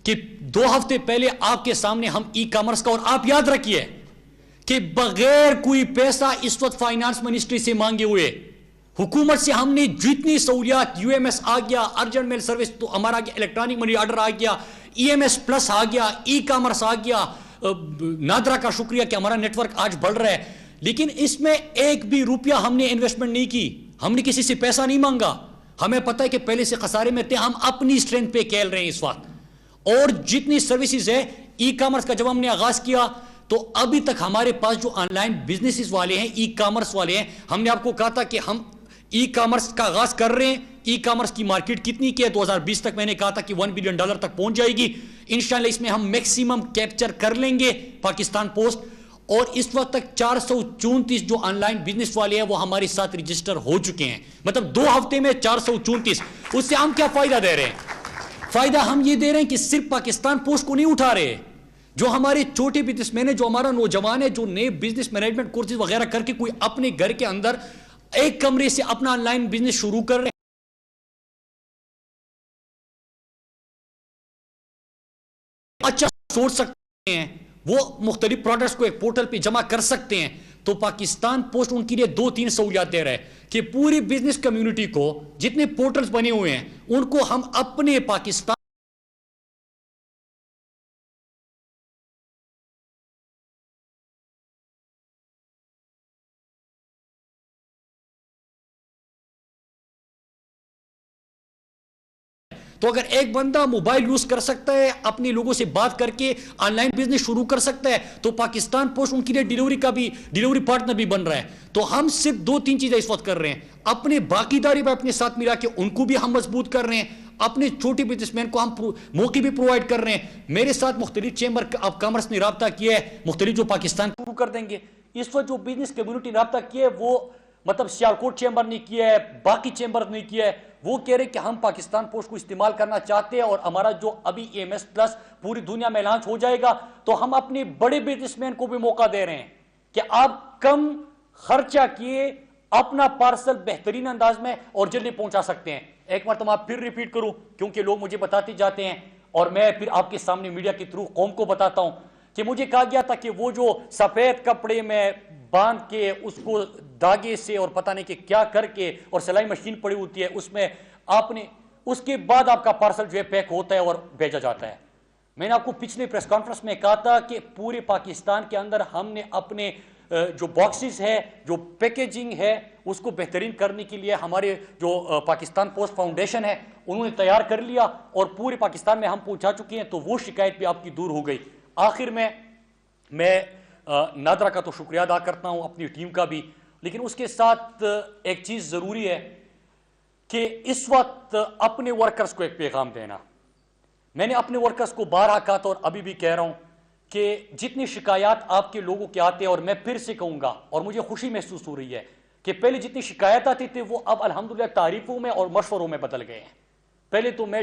کہ 2 ہفتے پہلے آپ کے سامنے ہم ای کامرس کا، اور آپ یاد رکھیے کہ بغیر کوئی پیسہ اس وقت فائنانس منسٹری سے مانگے ہوئے حکومت سے ہم نے جتنی سہولیات، یو ایم ایس آ گیا، ارجنٹ میل سروس تو ہمارا الیکٹرانک منی آرڈر آ گیا، ای ایم ایس پلس آ گیا، ای کامرس آ گیا، نادرا کا شکریہ کہ ہمارا نیٹ ورک آج بڑھ رہا ہے، لیکن اس میں ایک بھی روپیہ ہم نے انویسٹمنٹ نہیں کی، ہم نے کسی سے پیسہ نہیں مانگا. ہمیں پتہ ہے کہ پہلے سے خسارے میں تھے، ہم اپنی اسٹرینتھ پہ کھیل رہے ہیں اس وقت. اور جتنی سروسز ہے ای کامرس کا جب ہم نے آغاز کیا تو ابھی تک ہمارے پاس جو آن لائن بزنسز والے ہیں، ای کامرس والے ہیں، ہم نے آپ کو کہا تھا کہ ہم ای کامرس کا آغاز کر رہے ہیں. ای کامرس کی مارکیٹ کتنی کی ہے 2020 تک میں نے کہا تھا کہ $1 بلین تک پہنچ جائے گی. انشاءاللہ اس میں ہم میکسیمم کیپچر کر لیں گے پاکستان پوسٹ. اور اس وقت تک 434 جو آن لائن بزنس والے ہیں وہ ہمارے ساتھ رجسٹر ہو چکے ہیں. مطلب 2 ہفتے میں 434. اس سے ہم کیا فائدہ دے رہے ہیں؟ فائدہ ہم یہ دے رہے ہیں کہ صرف پاکستان پوسٹ کو نہیں اٹھا رہے، جو ہمارے چھوٹے بزنس مین ہیں، جو ہمارا نوجوان ہے، جو نئے بزنس مینجمنٹ کورسز وغیرہ کر کے کوئی اپنے گھر کے اندر ایک کمرے سے اپنا آن لائن بزنس شروع کر رہے ہیں، اچھا سوچ سکتے ہیں، وہ مختلف پروڈکٹس کو ایک پورٹل پہ جمع کر سکتے ہیں. تو پاکستان پوسٹ ان کے لیے 2-3 سہولیات دے رہا ہے کہ پوری بزنس کمیونٹی کو جتنے پورٹلز بنے ہوئے ہیں ان کو ہم اپنے پاکستان تو اگر ایک بندہ موبائل یوز کر سکتا ہے، اپنے لوگوں سے بات کر کے آن لائن بزنس شروع کر سکتا ہے، تو پاکستان پوسٹ ان کے لیے ڈیلیوری پارٹنر بھی بن رہا ہے. تو ہم صرف 2-3 چیزیں اس وقت کر رہے ہیں. اپنے باقی داری پہ اپنے ساتھ ملا کے ان کو بھی ہم مضبوط کر رہے ہیں، اپنے چھوٹے بزنس مین کو ہم موقع بھی پرووائڈ کر رہے ہیں. میرے ساتھ مختلف چیمبر آف کامرس نے رابطہ کیا ہے، مختلف جو پاکستان شروع کر دیں گے. اس وقت جو بزنس کمیونٹی رابطہ کیا ہے وہ مطلب سیالکوٹ چیمبر نے کیا ہے، باقی چیمبر نے کیا ہے، وہ کہہ رہے کہ ہم پاکستان پوسٹ کو استعمال کرنا چاہتے ہیں اور ہمارا جو ابھی ای ایم ایس پلس پوری دنیا میں لانچ ہو جائے گا تو ہم اپنے بڑے بزنس مین کو بھی موقع دے رہے ہیں کہ آپ کم خرچہ کیے اپنا پارسل بہترین انداز میں اور جلدی پہنچا سکتے ہیں. ایک مرتبہ آپ پھر ریپیٹ کروں کیونکہ لوگ مجھے بتاتے جاتے ہیں اور میں پھر آپ کے سامنے میڈیا کے تھرو قوم کو بتاتا ہوں کہ مجھے کہا گیا تھا کہ وہ جو سفید کپڑے میں باندھ کے اس کو داغے سے اور پتہ نہیں کہ کیا کر کے اور سلائی مشین پڑی ہوتی ہے اس میں آپ نے اس کے بعد آپ کا پارسل جو ہے پیک ہوتا ہے اور بھیجا جاتا ہے. میں نے آپ کو پچھلے پریس کانفرنس میں کہا تھا کہ پورے پاکستان کے اندر ہم نے اپنے جو باکسز ہے، جو پیکیجنگ ہے، اس کو بہترین کرنے کے لیے ہمارے جو پاکستان پوسٹ فاؤنڈیشن ہے انہوں نے تیار کر لیا اور پورے پاکستان میں ہم پہنچا چکے ہیں. تو وہ شکایت بھی آپ کی دور ہو گئی. آخر میں نادرا کا تو شکریہ ادا کرتا ہوں، اپنی ٹیم کا بھی، لیکن اس کے ساتھ ایک چیز ضروری ہے کہ اس وقت اپنے ورکرز کو ایک پیغام دینا. میں نے اپنے ورکرز کو بارہا کہا تھا اور ابھی بھی کہہ رہا ہوں کہ جتنی شکایات آپ کے لوگوں کے آتے ہیں، اور میں پھر سے کہوں گا اور مجھے خوشی محسوس ہو رہی ہے کہ پہلے جتنی شکایات آتی تھی وہ اب الحمدللہ تعریفوں میں اور مشوروں میں بدل گئے ہیں. پہلے تو میں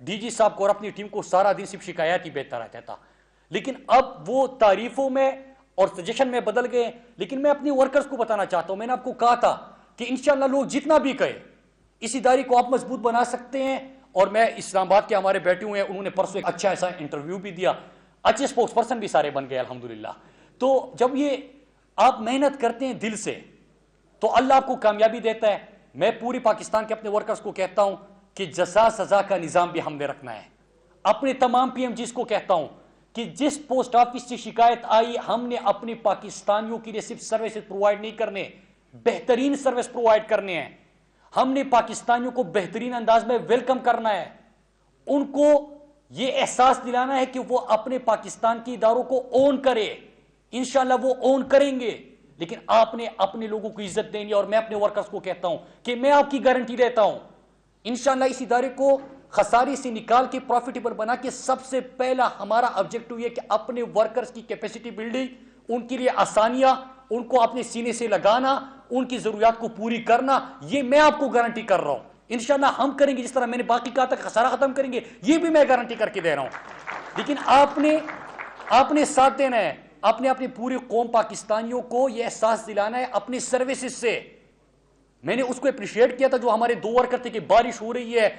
ڈی جی صاحب کو اور اپنی ٹیم کو سارا دن صرف شکایات ہی بہتر رہتا تھا، لیکن اب وہ تعریفوں میں اور سجیشن میں بدل گئے. لیکن میں اپنی ورکرز کو بتانا چاہتا ہوں، میں نے آپ کو کہا تھا کہ انشاءاللہ لوگ جتنا بھی کہے اس ادارے کو آپ مضبوط بنا سکتے ہیں. اور میں اسلام آباد کے ہمارے بیٹھے ہوئے ہیں، انہوں نے پرسوں ایک اچھا ایسا انٹرویو بھی دیا، اچھے سپوکس پرسن بھی سارے بن گئے الحمدللہ. تو جب یہ آپ محنت کرتے ہیں دل سے تو اللہ آپ کو کامیابی دیتا ہے. میں پوری پاکستان کے اپنے ورکرز کو کہتا ہوں کہ جزا سزا کا نظام بھی ہم نے رکھنا ہے. اپنے تمام پی ایم جیز کو کہتا ہوں کہ جس پوسٹ آفس سے شکایت آئی ہم نے اپنے پاکستانیوں کے لیے صرف سروسز پرووائڈ نہیں کرنے، بہترین سروس پرووائڈ کرنے ہیں. ہم نے پاکستانیوں کو بہترین انداز میں ویلکم کرنا ہے، ان کو یہ احساس دلانا ہے کہ وہ اپنے پاکستان کے اداروں کو اون کرے. انشاءاللہ وہ اون کریں گے، لیکن آپ نے اپنے لوگوں کو عزت دینی. اور میں اپنے ورکرز کو کہتا ہوں کہ میں آپ کی گارنٹی دیتا ہوں انشاءاللہ اس ادارے کو خسارے سے نکال کے پروفیٹیبل بنا کے سب سے پہلا ہمارا آبجیکٹو یہ کہ اپنے ورکرز کی کیپیسٹی بلڈنگ، ان کے لیے آسانیاں، ان کو اپنے سینے سے لگانا، ان کی ضروریات کو پوری کرنا، یہ میں آپ کو گارنٹی کر رہا ہوں. انشاءاللہ ہم کریں گے. جس طرح میں نے باقی کہا تھا کہ خسارہ ختم کریں گے، یہ بھی میں گارنٹی کر کے دے رہا ہوں. لیکن آپ نے ساتھ دینا ہے، آپ نے اپنی پوری قوم پاکستانیوں کو یہ احساس دلانا ہے اپنی سروسز سے. میں نے اس کو اپریشیٹ کیا تھا جو ہمارے 2 ورکر تھے کہ بارش ہو رہی ہے،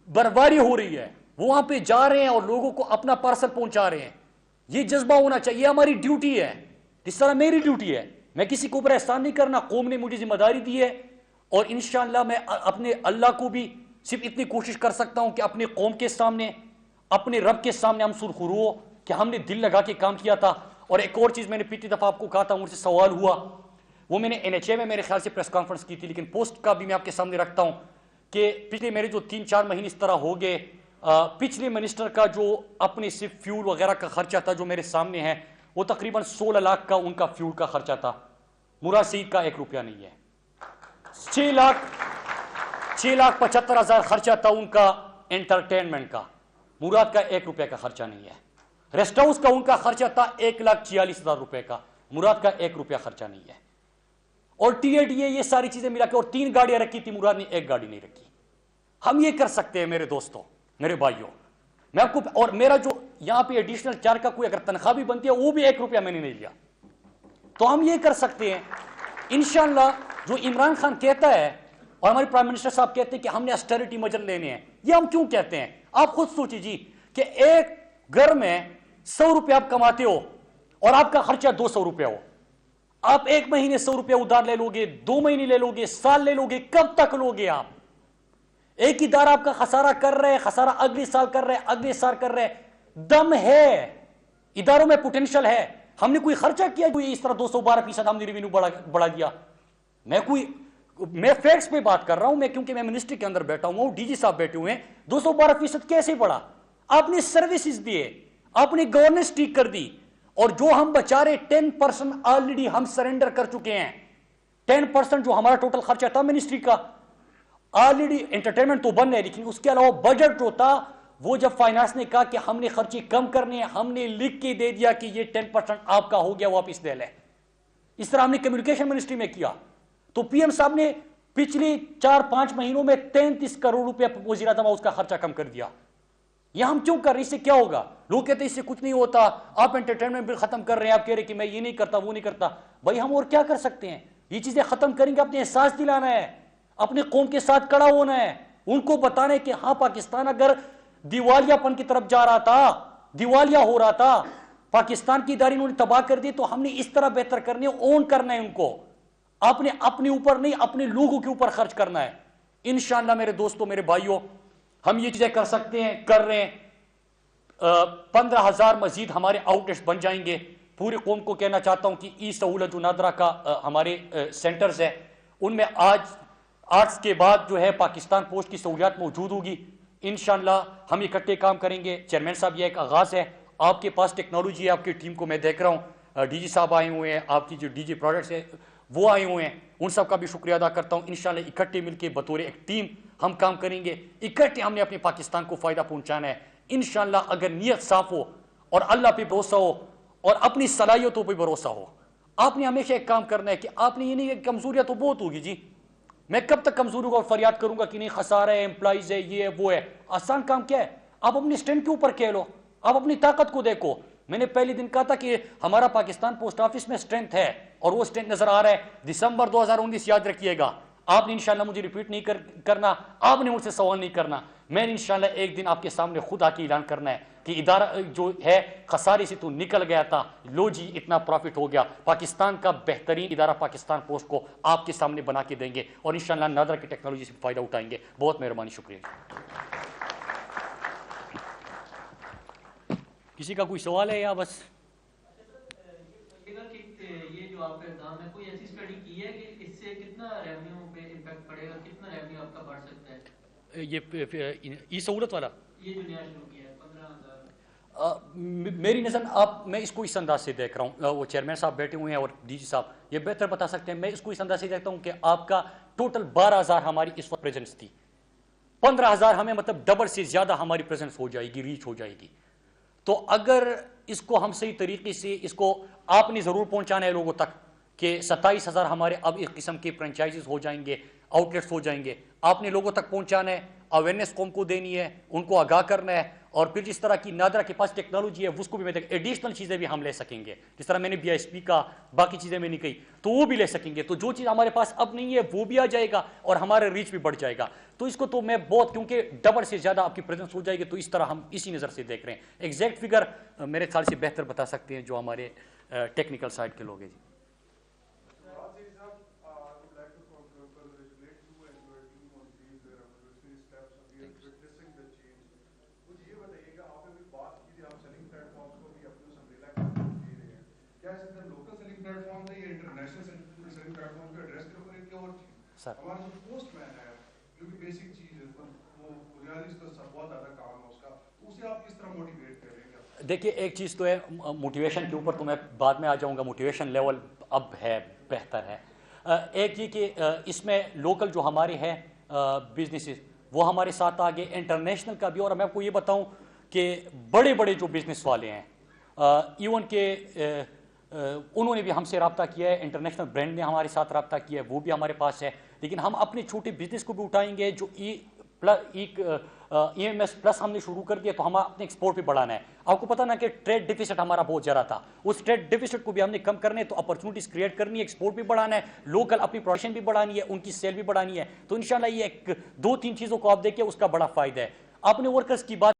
برفباری ہو رہی ہے، وہ وہاں پہ جا رہے ہیں اور لوگوں کو اپنا پارسل پہنچا رہے ہیں. یہ جذبہ ہونا چاہیے, ہماری ڈیوٹی ہے, جس طرح میری ڈیوٹی ہے. میں کسی کو اوپر احسان نہیں کرنا, قوم نے مجھے ذمہ داری دی ہے, اور انشاءاللہ میں اپنے اللہ کو بھی صرف اتنی کوشش کر سکتا ہوں کہ اپنے قوم کے سامنے, اپنے رب کے سامنے ہم سرخرو ہو کہ ہم نے دل لگا کے کام کیا تھا. اور ایک اور چیز میں نے پچھلی دفعہ آپ کو کہا تھا, مجھ سے سوال ہوا, وہ میں نے NHA میں میرے خیال سے پریس کانفرنس کی تھی, لیکن پوسٹ کا بھی میں آپ کے سامنے رکھتا ہوں کہ پچھلے میرے جو 3-4 مہینے اس طرح ہو گئے, پچھلے منسٹر کا جو اپنے صرف فیول وغیرہ کا خرچہ تھا جو میرے سامنے ہے, وہ تقریباً 16 لاکھ کا ان کا فیول کا خرچہ تھا. مراد سعید کا 1 روپیہ نہیں ہے. 6,75,000 خرچہ تھا ان کا انٹرٹینمنٹ کا, مراد کا 1 روپے کا خرچہ نہیں ہے. ریسٹ ہاؤس کا ان کا خرچہ تھا 1,46,000 روپے کا, مراد کا 1 روپیہ خرچہ نہیں ہے. اور TADA یہ ساری چیزیں ملا کے, اور 3 گاڑیاں رکھی تھی, مراد نے 1 گاڑی نہیں رکھی. ہم یہ کر سکتے ہیں میرے دوستوں, میرے بھائیوں. میں آپ کو, اور میرا جو یہاں پہ ایڈیشنل چارج کا کوئی اگر تنخواہ بھی بنتی ہے وہ بھی 1 روپیہ میں نے نہیں لیا. تو ہم یہ کر سکتے ہیں انشاءاللہ. جو عمران خان کہتا ہے اور ہمارے پرائم منسٹر صاحب کہتے ہیں کہ ہم نے اسٹیرٹی میجر لینے ہیں, یہ ہم کیوں کہتے ہیں؟ آپ خود سوچیے جی, کہ ایک گھر میں 100 روپے آپ کماتے ہو اور آپ کا خرچہ 200 روپے ہو, آپ 1 مہینے 100 روپے ادھار لے لو گے, 2 مہینے لے لو گے, سال لے لو گے, کب تک لو گے آپ؟ ایک ادارہ آپ کا خسارہ کر رہے, خسارہ اگلے سال کر رہے, اگلے سال کر رہے. دم ہے اداروں میں, پوٹینشل ہے. ہم نے کوئی خرچہ کیا کوئی اس طرح 212% ہم نے ریونیو بڑھا دیا؟ میں فیکٹس پہ بات کر رہا ہوں, میں کیونکہ میں منسٹری کے اندر بیٹھا ہوں, DG صاحب بیٹھے ہوئے ہیں. 212% کیسے بڑھا؟ آپ نے سروسز دیے, آپ نے گورننس ٹھیک کر دی, اور جو ہم بچا رہے 10% آلریڈی ہم سرنڈر کر چکے ہیں. 10% جو ہمارا ٹوٹل خرچہ تھا منسٹری کا, آلریڈی انٹرٹینمنٹ تو بن ہے, لیکن اس کے علاوہ بجٹ جو تھا, وہ جب فائنانس نے کہا کہ ہم نے خرچے کم کرنے ہیں, ہم نے لکھ کے دے دیا کہ یہ 10% آپ کا ہو گیا, واپس لے لیں. اس طرح ہم نے کمیونیکیشن منسٹری میں کیا. تو PM صاحب نے پچھلی 4-5 مہینوں میں 33 کروڑ روپے وزیر اعظم اس کا خرچہ کم کر دیا. یہ ہم کیوں کر رہے ہیں؟ اس سے کیا ہوگا؟ لوگ کہتے ہیں اس سے کچھ نہیں ہوتا, آپ انٹرٹینمنٹ بل ختم کر رہے ہیں, آپ کہہ رہے ہیں کہ میں یہ نہیں کرتا, وہ نہیں کرتا. بھائی ہم اور کیا کر سکتے ہیں؟ یہ چیزیں ختم کریں گے, اپنے احساس دلانا ہے, اپنے قوم کے ساتھ کھڑا ہونا ہے, ان کو بتانا ہے کہ ہاں پاکستان اگر دیوالیہ پن کی طرف جا رہا تھا, دیوالیہ ہو رہا تھا, پاکستان کی ادارے انہوں نے تباہ کر دی, تو ہم نے اس طرح بہتر کرنے, اون کرنا ہے ان کو. آپ نے اپنے اوپر نہیں, اپنے لوگوں کے اوپر خرچ کرنا ہے. انشاءاللہ میرے دوستوں, میرے بھائیوں, ہم یہ چیزیں کر سکتے ہیں, کر رہے ہیں. 15,000 مزید ہمارے آؤٹ لیٹس بن جائیں گے. پورے قوم کو کہنا چاہتا ہوں کہ ای سہولت جو نادرا کا ہمارے سینٹرز ہیں, ان میں آج کے بعد جو ہے پاکستان پوسٹ کی سہولیات موجود ہوگی. انشاءاللہ ہم اکٹھے کام کریں گے. چیئرمین صاحب, یہ ایک آغاز ہے, آپ کے پاس ٹیکنالوجی ہے, آپ کی ٹیم کو میں دیکھ رہا ہوں, DG صاحب آئے ہوئے ہیں, آپ کی جو DG پروڈکٹس ہیں وہ آئے ہوئے ہیں, ان سب کا بھی شکریہ ادا کرتا ہوں. انشاءاللہ اکٹھے مل کے بطور ایک ٹیم ہم کام کریں گے. اکٹھے ہم نے اپنے پاکستان کو فائدہ پہنچانا ہے. انشاءاللہ اگر نیت صاف ہو اور اللہ پہ بھروسہ ہو اور اپنی صلاحیتوں پہ بھروسہ ہو, آپ نے ہمیشہ ایک کام کرنا ہے کہ آپ نے یہ نہیں, کمزوریاں تو بہت ہوگی جی, میں کب تک کمزور ہوگا اور فریاد کروں گا کہ نہیں خسارہ ہے, امپلائیز ہے, یہ ہے, وہ ہے. آسان کام کیا ہے؟ آپ اپنی اسٹرینتھ کے اوپر کہہ لو, آپ اپنی طاقت کو دیکھو. میں نے پہلے دن کہا تھا کہ ہمارا پاکستان پوسٹ آفس میں اسٹرینتھ ہے, اور وہ اسٹرینتھ نظر آ رہا ہے. دسمبر 2019 یاد رکھیے گا, آپ نے انشاءاللہ مجھے ریپیٹ نہیں کرنا, آپ نے مجھ سے سوال نہیں کرنا, میں نے انشاءاللہ ایک دن آپ کے سامنے خود آ کے اعلان کرنا ہے کہ ادارہ جو ہے خسارے سے تو نکل گیا تھا, لو جی اتنا پروفٹ ہو گیا. پاکستان کا بہترین ادارہ پاکستان پوسٹ کو آپ کے سامنے بنا کے دیں گے, اور انشاءاللہ نادرا کی ٹیکنالوجی سے فائدہ اٹھائیں گے. بہت مہربانی, شکریہ. کسی کا کوئی سوال ہے یا بس؟ یہ جو آپ کا اقدام ہے, کوئی ایسی اسٹڈی کی ہے کہ اس سے کتنا ریونیو پہ امپیکٹ پڑے گا, کتنا ریونیو آپ کا بڑھ سکتا ہے؟ یہ ای سہولت والا یہ جو نیا شروع کیا ہے 15,000, میری نظر میں اس کو اس انداز سے دیکھ رہا ہوں, وہ چیئرمین صاحب بیٹھے ہوئے ہیں اور DG صاحب یہ بہتر بتا سکتے ہیں. میں اس کو اس انداز سے دیکھتا ہوں کہ آپ کا ٹوٹل 12,000 ہماری اس وقت پریزنس تھی, 15,000 ہمیں مطلب ڈبل سے زیادہ ہماری پریزنس ہو جائے گی, ریچ ہو جائے گی. تو اگر اس کو ہم صحیح طریقے سے, اس کو آپ نے ضرور پہنچانا ہے لوگوں تک کہ 27,000 ہمارے اب اس قسم کے فرنچائزز ہو جائیں گے, آؤٹ لیٹس ہو جائیں گے, آپ نے لوگوں تک پہنچانا ہے. اویئرنیس قوم کو دینی ہے, ان کو آگاہ کرنا ہے, اور پھر جس طرح کی نادرا کے پاس ٹیکنالوجی ہے اس کو بھی میں ایڈیشنل چیزیں بھی ہم لے سکیں گے, جس طرح میں نے بی آئی ایس پی کا باقی چیزیں میں نے کہی تو وہ بھی لے سکیں گے. تو جو چیز ہمارے پاس اب نہیں ہے وہ بھی آ جائے گا اور ہمارا ریچ بھی بڑھ جائے گا. تو اس کو تو میں بہت, کیونکہ ڈبل سے زیادہ آپ کی پریزنس ہو جائے گی, تو اس طرح ہم اسی نظر سے دیکھ رہے ہیں. ایگزیکٹ فگر میرے خیال سے بہتر بتا سکتے ہیں جو ہمارے ٹیکنیکل سائڈ کے لوگ ہیں. جی سر ہمارا جو پوسٹ مین ہے جو کہ بیسک چیز ہے وہ بنیادی بہت زیادہ کام ہے اس کا, اسے آپ کس طرح موٹیویٹ کریں گے؟ دیکھیے ایک چیز تو ہے موٹیویشن کے اوپر تو میں بعد میں آ جاؤں گا, موٹیویشن لیول اب ہے بہتر ہے. ایک یہ کہ اس میں لوکل جو ہمارے ہیں بزنسز وہ ہمارے ساتھ آگے, انٹرنیشنل کا بھی. اور میں آپ کو یہ بتاؤں کہ بڑے بڑے جو بزنس والے ہیں ایون کہ انہوں نے بھی ہم سے رابطہ کیا ہے, انٹرنیشنل برانڈ نے ہمارے ساتھ رابطہ کیا ہے, وہ بھی ہمارے پاس ہے. لیکن ہم اپنے چھوٹے بزنس کو بھی اٹھائیں گے جو ای ایم ایس پلس ہم نے شروع کر دیا, تو ہم اپنے ایکسپورٹ بھی بڑھانا ہے. آپ کو پتہ نا کہ ٹریڈ ڈیفیسٹ ہمارا بہت زیادہ تھا, اس ٹریڈ ڈیفیسٹ کو بھی ہم نے کم کرنا ہے. تو اپرچونیٹیز کریٹ کرنی ہے, ایکسپورٹ بھی بڑھانا ہے, لوکل اپنی پروڈکشن بھی بڑھانی ہے, ان کی سیل بھی بڑھانی ہے. تو انشاءاللہ یہ 2-3 چیزوں کو آپ دیکھیں, اس کا بڑا فائدہ ہے. آپ نے ورکرز کی بات